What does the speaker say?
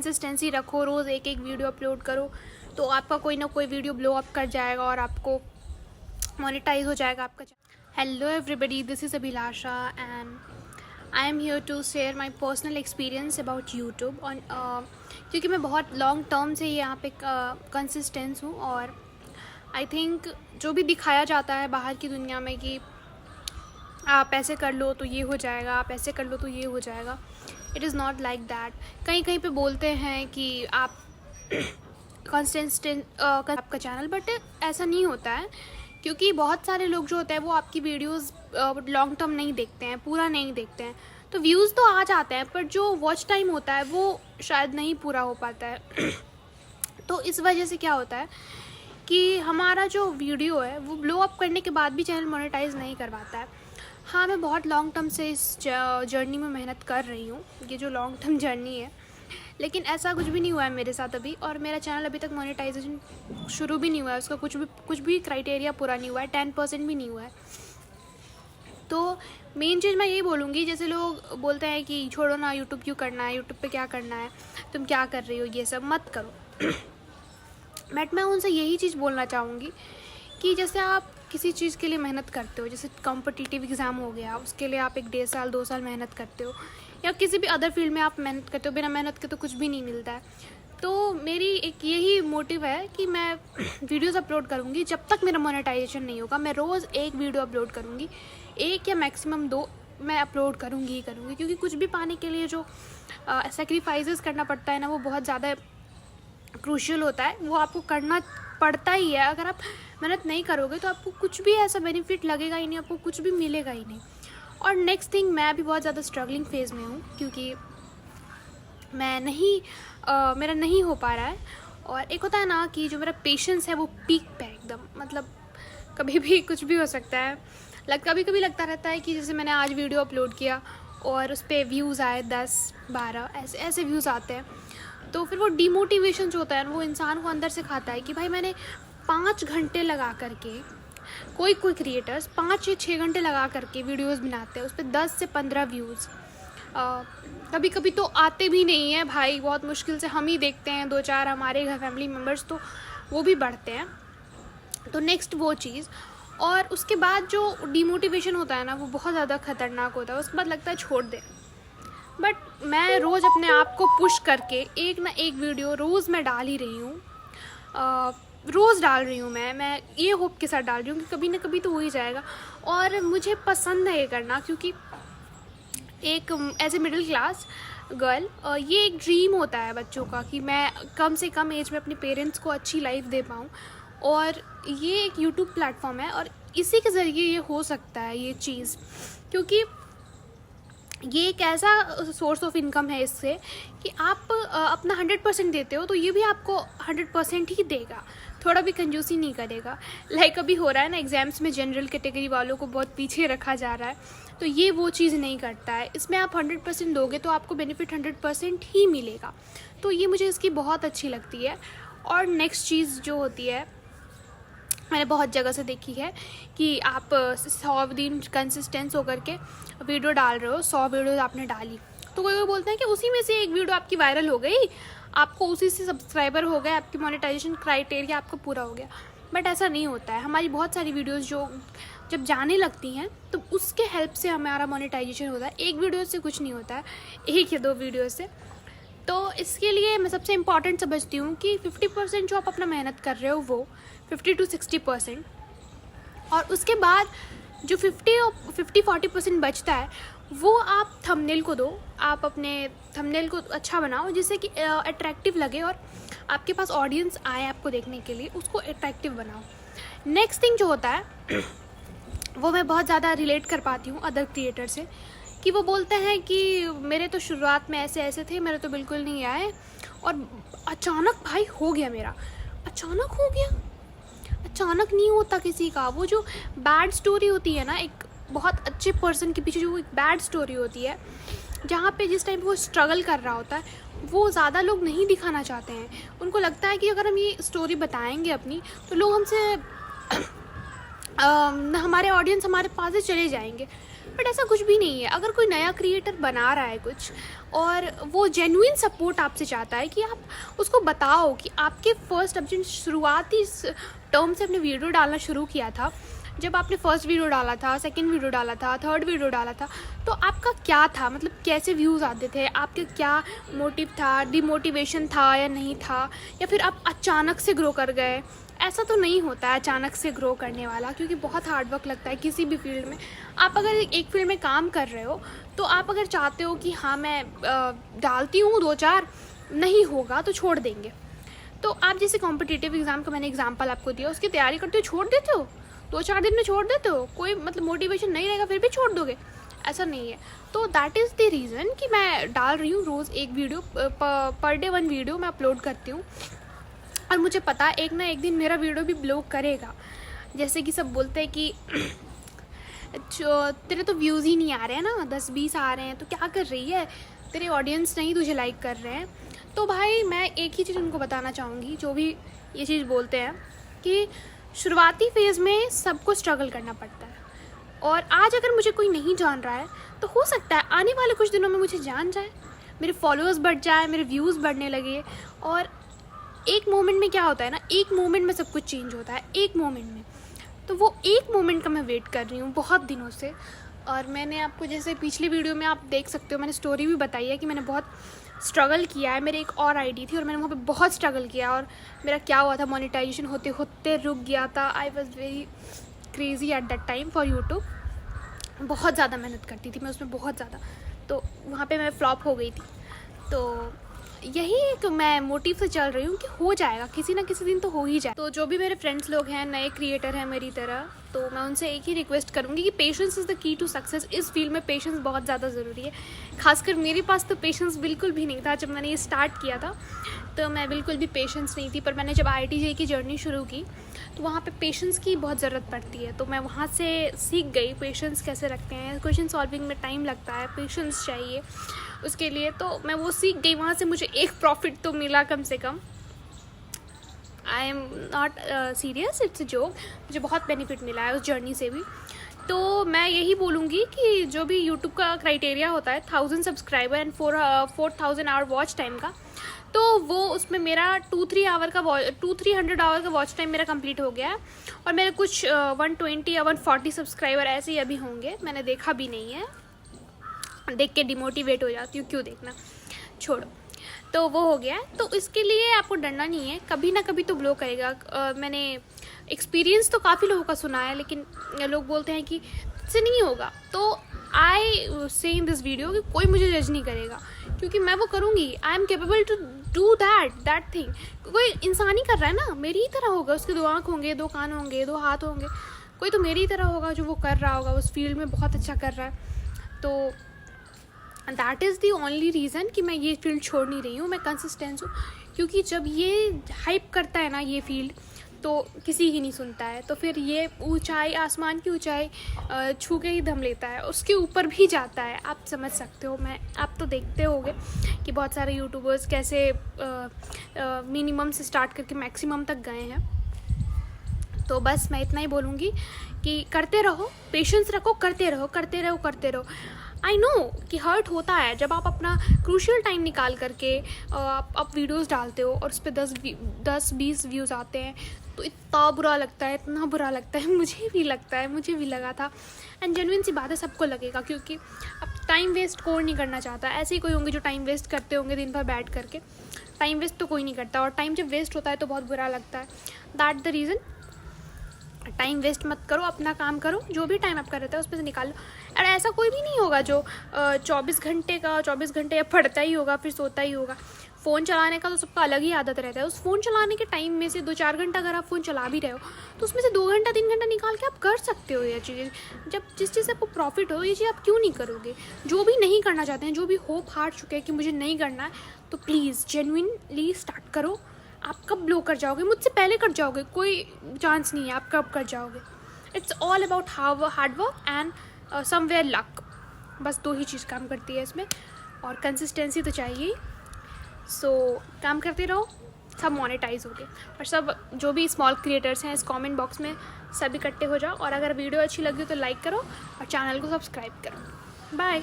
Consistency रखो, रोज़ एक एक वीडियो अपलोड करो, तो आपका कोई ना कोई वीडियो ब्लो अप कर जाएगा और आपको मोनेटाइज हो जाएगा आपका। Hello everybody, this is Abhilasha and I am here to share my personal experience about YouTube. और क्योंकि मैं बहुत लॉन्ग टर्म से यहाँ पे कंसिस्टेंस हूँ, और आई थिंक जो भी दिखाया जाता है बाहर की दुनिया में कि आप ऐसे कर लो तो ये हो जाएगा, आप ऐसे कर लो तो ये हो जाएगा, it is not like that. कहीं कहीं पे बोलते हैं कि आप कंसिस्टेंट आपका चैनल, बट ऐसा नहीं होता है, क्योंकि बहुत सारे लोग जो होते हैं वो आपकी वीडियोस लॉन्ग टर्म नहीं देखते हैं, पूरा नहीं देखते हैं। तो व्यूज़ तो आ जाते हैं, पर जो वॉच टाइम होता है वो शायद नहीं पूरा हो पाता है। तो इस वजह से क्या होता है कि हमारा जो वीडियो है वो ब्लो अप करने के बाद भी चैनल मोनेटाइज नहीं करवाता है। हाँ, मैं बहुत लॉन्ग टर्म से इस जर्नी में मेहनत कर रही हूँ, ये जो लॉन्ग टर्म जर्नी है, लेकिन ऐसा कुछ भी नहीं हुआ है मेरे साथ अभी, और मेरा चैनल अभी तक मोनेटाइजेशन शुरू भी नहीं हुआ है, उसका कुछ भी क्राइटेरिया पूरा नहीं हुआ है, 10% भी नहीं हुआ है। तो मेन चीज़ मैं यही बोलूँगी, जैसे लोग बोलते हैं कि छोड़ो ना, यूट्यूब क्यों करना है, यूट्यूब पे क्या करना है, तुम क्या कर रही हो, ये सब मत करो। बट मैं उनसे यही चीज़ बोलना चाहूँगी कि जैसे आप किसी चीज़ के लिए मेहनत करते हो, जैसे कॉम्पिटिटिव एग्ज़ाम हो गया, उसके लिए आप 1-1.5 साल 2 साल मेहनत करते हो, या किसी भी अदर फील्ड में आप मेहनत करते हो, बिना मेहनत के तो कुछ भी नहीं मिलता है। तो मेरी एक यही मोटिव है कि मैं वीडियोस अपलोड करूँगी जब तक मेरा मोनेटाइजेशन नहीं होगा। मैं रोज़ एक वीडियो अपलोड करूँगी, 1 या मैक्सिमम 2 मैं अपलोड करूँगी ही करूँगी, क्योंकि कुछ भी पाने के लिए जो सेक्रीफाइसेस करना पड़ता है ना, वो बहुत ज़्यादा क्रूशियल होता है, वो आपको करना पड़ता ही है। अगर आप मेहनत नहीं करोगे तो आपको कुछ भी ऐसा बेनिफिट लगेगा ही नहीं, आपको कुछ भी मिलेगा ही नहीं। और नेक्स्ट थिंग, मैं भी बहुत ज़्यादा स्ट्रगलिंग फेज़ में हूँ, क्योंकि मेरा नहीं हो पा रहा है। और एक होता है ना कि जो मेरा पेशेंस है वो पीक पे है एकदम, मतलब कभी भी कुछ भी हो सकता है। कभी कभी लगता रहता है कि जैसे मैंने आज वीडियो अपलोड किया और उस पर व्यूज़ आए 10-12 ऐसे व्यूज़ आते हैं, तो फिर वो डिमोटिवेशन जो होता है वो इंसान को अंदर से खाता है कि भाई मैंने 5 घंटे लगा करके, कोई क्रिएटर्स 5 या 6 घंटे लगा करके वीडियोस बनाते हैं, उस पर 10 से 15 व्यूज़ कभी कभी तो आते भी नहीं है भाई, बहुत मुश्किल से हम ही देखते हैं, 2-4 हमारे घर फैमिली मेम्बर्स तो वो भी बढ़ते हैं। तो नेक्स्ट वो चीज़, और उसके बाद जो डिमोटिवेशन होता है ना वो बहुत ज़्यादा ख़तरनाक होता है, उसके बाद लगता है छोड़ दे। बट मैं रोज़ अपने आप को पुश करके एक ना एक वीडियो रोज़ मैं डाल ही रही हूँ, रोज़ डाल रही हूँ। मैं ये होप के साथ डाल रही हूँ कि कभी ना कभी तो हो ही जाएगा। और मुझे पसंद है ये करना, क्योंकि एक as a middle class girl ये एक ड्रीम होता है बच्चों का कि मैं कम से कम एज में अपने पेरेंट्स को अच्छी लाइफ दे पाऊँ। और ये एक यूट्यूब प्लेटफॉर्म है, और इसी के ज़रिए ये हो सकता है ये चीज़, क्योंकि ये एक ऐसा सोर्स ऑफ इनकम है इससे कि आप अपना 100% देते हो, तो ये भी आपको 100% ही देगा, थोड़ा भी कंजूसी नहीं करेगा। अभी हो रहा है ना एग्ज़ाम्स में जनरल कैटेगरी वालों को बहुत पीछे रखा जा रहा है, तो ये वो चीज़ नहीं करता है। इसमें आप 100% दोगे तो आपको बेनिफिट 100% ही मिलेगा। तो ये मुझे इसकी बहुत अच्छी लगती है। और नेक्स्ट चीज़ जो होती है, मैंने बहुत जगह से देखी है कि आप 100 दिन कंसिस्टेंस होकर के वीडियो डाल रहे हो, 100 वीडियो आपने डाली, तो कोई बोलते हैं कि उसी में से एक वीडियो आपकी वायरल हो गई, आपको उसी से सब्सक्राइबर हो गए, आपकी मोनेटाइजेशन क्राइटेरिया आपका पूरा हो गया। बट ऐसा नहीं होता है। हमारी बहुत सारी वीडियोस जो जब जाने लगती हैं तो उसके हेल्प से हमारा मोनेटाइजेशन होता है, एक वीडियो से कुछ नहीं होता है, 1 या 2 वीडियो से। तो इसके लिए मैं सबसे इम्पॉर्टेंट समझती हूँ कि 50% जो आप अपना मेहनत कर रहे हो वो 50 to 60%, और उसके बाद जो 50-40% बचता है वो आप थंबनेल को दो। आप अपने थंबनेल को अच्छा बनाओ जिससे कि अट्रैक्टिव लगे और आपके पास ऑडियंस आए आपको देखने के लिए, उसको अट्रैक्टिव बनाओ। नेक्स्ट थिंग जो होता है वो मैं बहुत ज़्यादा रिलेट कर पाती हूँ अदर क्रिएटर से, कि वो बोलते हैं कि मेरे तो शुरुआत में ऐसे थे, मेरे तो बिल्कुल नहीं आए, और अचानक भाई हो गया मेरा, अचानक हो गया। अचानक नहीं होता किसी का। वो जो बैड स्टोरी होती है ना, एक बहुत अच्छे पर्सन के पीछे जो एक बैड स्टोरी होती है, जहाँ पे जिस टाइम वो स्ट्रगल कर रहा होता है, वो ज़्यादा लोग नहीं दिखाना चाहते हैं। उनको लगता है कि अगर हम ये स्टोरी बताएंगे अपनी तो लोग हमसे हमारे ऑडियंस हमारे पास से चले जाएंगे। बट ऐसा कुछ भी नहीं है। अगर कोई नया क्रिएटर बना रहा है कुछ और वो जेन्युइन सपोर्ट आपसे चाहता है कि आप उसको बताओ कि आपके फर्स्ट अब जिन शुरुआती टर्म से अपने वीडियो डालना शुरू किया था, जब आपने फर्स्ट वीडियो डाला था, सेकंड वीडियो डाला था, थर्ड वीडियो डाला था, तो आपका क्या था, मतलब कैसे व्यूज़ आते थे, आपके क्या मोटिव था, डिमोटिवेशन था या नहीं था, या फिर आप अचानक से ग्रो कर गए। ऐसा तो नहीं होता है अचानक से ग्रो करने वाला, क्योंकि बहुत हार्ड वर्क लगता है किसी भी फील्ड में। आप अगर एक फील्ड में काम कर रहे हो तो आप अगर चाहते हो कि हाँ मैं डालती हूँ 2-4, नहीं होगा तो छोड़ देंगे। तो आप जैसे कॉम्पिटिटिव एग्ज़ाम का मैंने एग्जाम्पल आपको दिया, उसकी तैयारी करते हो छोड़ देते हो, 2-4 दिन में छोड़ देते हो, कोई मतलब मोटिवेशन नहीं रहेगा फिर भी छोड़ दोगे, ऐसा नहीं है। तो दैट इज़ द रीज़न कि मैं डाल रही हूँ रोज़ एक वीडियो, पर डे 1 वीडियो मैं अपलोड करती हूँ। और मुझे पता है एक ना एक दिन मेरा वीडियो भी ब्लॉग करेगा। जैसे कि सब बोलते हैं कि तेरे तो व्यूज़ ही नहीं आ रहे हैं ना, 10-20 आ रहे हैं तो क्या कर रही है, तेरे ऑडियंस नहीं तुझे लाइक कर रहे हैं। तो भाई मैं एक ही चीज़ उनको बताना चाहूँगी, जो भी ये चीज़ बोलते हैं, कि शुरुआती फेज़ में सबको स्ट्रगल करना पड़ता है। और आज अगर मुझे कोई नहीं जान रहा है तो हो सकता है आने वाले कुछ दिनों में मुझे जान जाए, मेरे फॉलोअर्स बढ़ जाए, मेरे व्यूज़ बढ़ने लगे। और एक मोमेंट में क्या होता है ना, एक मोमेंट में सब कुछ चेंज होता है, एक मोमेंट में। तो वो एक मोमेंट का मैं वेट कर रही हूँ बहुत दिनों से। और मैंने आपको जैसे पिछली वीडियो में आप देख सकते हो, मैंने स्टोरी भी बताई है कि मैंने बहुत स्ट्रगल किया है। मेरे एक और आईडी थी और मैंने वहाँ पे बहुत स्ट्रगल किया, और मेरा क्या हुआ था, मोनेटाइजेशन होते होते रुक गया था। I was very crazy at that time for YouTube. बहुत ज़्यादा मेहनत करती थी मैं उसमें, बहुत ज़्यादा, तो वहाँ पे मैं फ्लॉप हो गई थी। तो यही एक मैं मोटिव से चल रही हूँ कि हो जाएगा, किसी ना किसी दिन तो हो ही जाए। तो जो भी मेरे फ्रेंड्स लोग हैं, नए क्रिएटर हैं मेरी तरह, तो मैं उनसे एक ही रिक्वेस्ट करूँगी कि patience is the key to success. इस फील्ड में पेशेंस बहुत ज़्यादा ज़रूरी है। खासकर मेरे पास तो पेशेंस बिल्कुल भी नहीं था जब मैंने ये स्टार्ट किया था, तो मैं बिल्कुल भी पेशेंस नहीं थी। पर मैंने जब IIT की जर्नी शुरू की तो वहाँ पे पेशेंस की बहुत ज़रूरत पड़ती है, तो मैं वहाँ से सीख गई पेशेंस कैसे रखते हैं। क्वेश्चन सॉल्विंग में टाइम लगता है, पेशेंस चाहिए उसके लिए, तो मैं वो सीख गई। वहाँ से मुझे एक प्रॉफिट तो मिला कम से कम। I am not serious, it's a joke. मुझे बहुत बेनिफिट मिला है उस जर्नी से भी। तो मैं यही बोलूँगी कि जो भी यूट्यूब का क्राइटेरिया होता है 1000 subscriber and 4000 hour watch time का, तो वो उसमें मेरा 200-300 आवर का वॉच टाइम मेरा कंप्लीट हो गया है। और मेरे कुछ 120 या 140 सब्सक्राइबर ऐसे ही अभी होंगे, मैंने देखा भी नहीं है, देख के डिमोटिवेट हो जाती हूँ, क्यों देखना, छोड़ो। तो वो हो गया है। तो इसके लिए आपको डरना नहीं है, कभी ना कभी तो ब्लो करेगा। मैंने एक्सपीरियंस तो काफ़ी लोगों का सुना है, लेकिन लोग बोलते हैं कि इससे नहीं होगा। तो आई से इन दिस वीडियो कि कोई मुझे जज नहीं करेगा, क्योंकि मैं वो करूँगी। I am capable to do that thing. कोई इंसान ही कर रहा है ना, मेरी ही तरह होगा, उसके 2 आँख होंगे, 2 कान होंगे, 2 हाथ होंगे, कोई तो मेरी ही तरह होगा जो वो कर रहा होगा, उस फील्ड में बहुत अच्छा कर रहा है। तो that is the only reason कि मैं ये फील्ड छोड़ नहीं रही हूँ, मैं कंसिस्टेंस हूँ। क्योंकि जब ये हाइप करता है ना ये फील्ड, तो किसी की नहीं सुनता है, तो फिर ये ऊंचाई, आसमान की ऊंचाई छू के ही दम लेता है, उसके ऊपर भी जाता है। आप समझ सकते हो, आप तो देखते होगे कि बहुत सारे यूट्यूबर्स कैसे मिनिमम से स्टार्ट करके मैक्सिमम तक गए हैं। तो बस मैं इतना ही बोलूँगी कि करते रहो, पेशेंस रखो, करते रहो। आई नो कि हर्ट होता है जब आप अपना क्रूशियल टाइम निकाल करके आप वीडियोस डालते हो और उस पर 10-20 व्यूज़ आते हैं, तो इतना बुरा लगता है, मुझे भी लगा था। एंड जेन्युइन सी बात है, सबको लगेगा, क्योंकि अब टाइम वेस्ट कोई नहीं करना चाहता। ऐसे ही कोई होंगे जो टाइम वेस्ट करते होंगे दिन भर बैठ करके, टाइम वेस्ट तो कोई नहीं करता, और टाइम जब वेस्ट होता है तो बहुत बुरा लगता है। That the reason, time waste मत करो, अपना काम करो, जो भी टाइम आपका रहता है उसमें से निकाल लो। और ऐसा कोई भी नहीं होगा जो 24 घंटे या पढ़ता ही होगा फिर सोता ही होगा। फ़ोन चलाने का तो सबका अलग ही आदत रहता है। उस फ़ोन चलाने के टाइम में से 2-4 घंटा अगर आप फ़ोन चला भी रहे हो, तो उसमें से 2 घंटा 3 घंटा निकाल के आप कर सकते हो ये चीज़ें। जब जिस चीज़ से आपको प्रॉफिट हो, ये चीज़ आप क्यों नहीं करोगे? जो भी नहीं करना चाहते हैं, जो भी होप हार चुके हैं कि मुझे नहीं करना है, तो प्लीज़ जेन्युइनली स्टार्ट करो। आप कब ब्लो कर जाओगे, मुझसे पहले कर जाओगे, कोई चांस नहीं है आप कब कर जाओगे। It's all about hard work and somewhere luck. बस 2 ही चीज़ काम करती है इसमें, और कंसिस्टेंसी तो चाहिए। सो काम करते रहो, सब मोनेटाइज हो गए। और सब जो भी स्मॉल क्रिएटर्स हैं, इस कमेंट बॉक्स में सभी इकट्ठे हो जाओ, और अगर वीडियो अच्छी लगी हो तो लाइक करो और चैनल को सब्सक्राइब करो। बाय।